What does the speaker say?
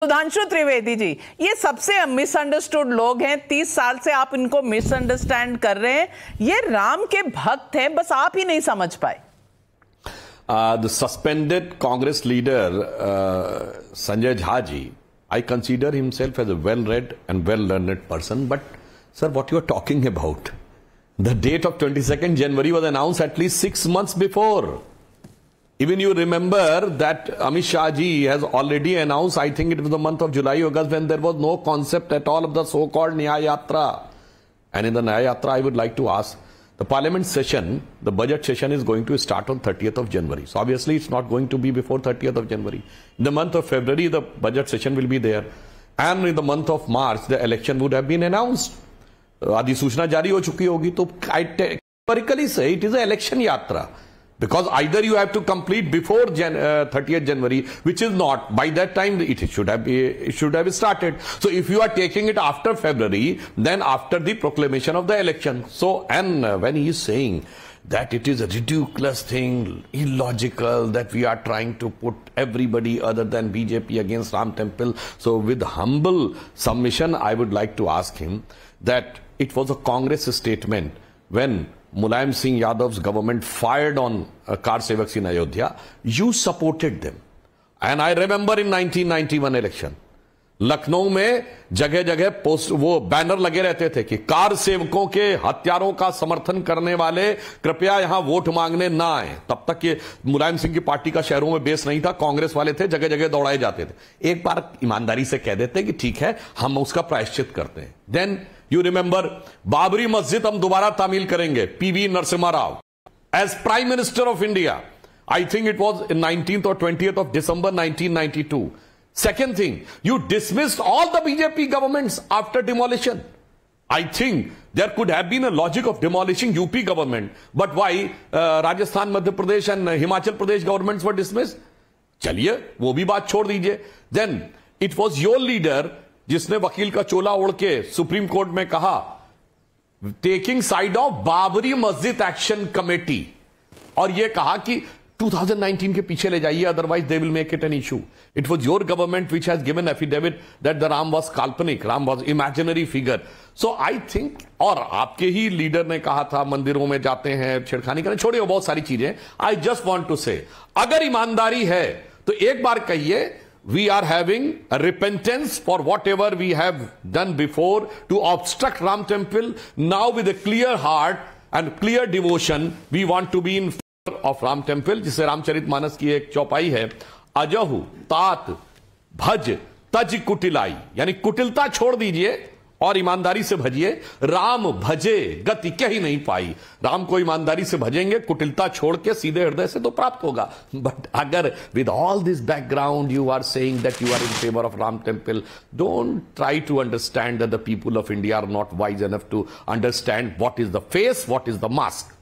सुधांशु त्रिवेदी जी, ये सबसे मिसअंडरस्टूड लोग हैं। 30 साल से आप इनको मिसअंडरस्टैंड कर रहे हैं। ये राम के भक्त हैं, बस आप ही नहीं समझ पाए। The suspended Congress leader Sanjay Jha ji, I consider himself as a well-read and well-learned person. But sir, what you are talking about? The date of 22nd January was announced at least 6 months before. Even you remember that Amit Shah ji has already announced, I think it was the month of July, August, when there was no concept at all of the so-called Nyaya Yatra. And in the Nyaya Yatra, I would like to ask, the parliament session, the budget session is going to start on 30th of January. So obviously it's not going to be before 30th of January. In the month of February, the budget session will be there. And in the month of March, the election would have been announced. Adhiसूचना जारी हो चुकी होगी, तो I categorically say it is an election yatra. Because either you have to complete before 30th January, which is not. By that time, it should have started. So if you are taking it after February, then after the proclamation of the election. So, and when he is saying that it is a ridiculous thing, illogical, that we are trying to put everybody other than BJP against Ram Temple. So with humble submission, I would like to ask him that it was a Congress statement when Mulayam Singh Yadav's government fired on car sevaks in Ayodhya. You supported them. And I remember in 1991 election, Lucknow में जगह जगह post वो banner लगे रहते थे कि car सेवकों के हत्यारों का समर्थन करने वाले कृपया यहां वोट मांगने ना आए। तब तक ये मुलायम सिंह की पार्टी का शहरों में बेस नहीं था, कांग्रेस वाले थे, जगह जगह दौड़ाए जाते थे। एक बार ईमानदारी से कह देते कि ठीक है, हम उसका प्रायश्चित करते हैं। देन यू रिमेंबर, बाबरी मस्जिद हम दोबारा तामील करेंगे, PV Narasimha Rao as prime minister of India. I think it was 19th or 20th of December 1992. Second thing, you dismissed all the BJP governments after demolition. I think there could have been a logic of demolishing UP government, but why Rajasthan, Madhya Pradesh and Himachal Pradesh governments were dismissed? चलिए वो भी बात छोड़ दीजिए। Then it was your leader जिसने वकील का चोला ओढ़ के सुप्रीम कोर्ट में कहा, टेकिंग साइड ऑफ बाबरी मस्जिद एक्शन कमेटी, और यह कहा कि 2019 के पीछे ले जाइए, otherwise they will make it an issue. It was your government which has given affidavit that the Ram was काल्पनिक, Ram was imaginary figure. So I think, और आपके ही लीडर ने कहा था मंदिरों में जाते हैं छेड़खानी करने, छोड़िए बहुत सारी चीजें। I just want to say, अगर ईमानदारी है तो एक बार कहिए, we are having a repentance for whatever we have done before to obstruct Ram Temple. Now with a clear heart and clear devotion, we want to be in of Ram temple, जिसे रामचरितमानस की एक चौपाई है, अजहु तात भज तज कुटिलाई, यानी कुटिलता छोड़ दीजिए और ईमानदारी से भजिए। राम भजे गति कहीं नहीं पाई। राम को ईमानदारी से भजेंगे, कुटिलता छोड़ के सीधे हृदय से तो प्राप्त होगा। बट अगर with all this background you are saying that you are in favour of Ram temple, don't try to understand that the people of India are not wise enough to understand what is the face, what is the mask.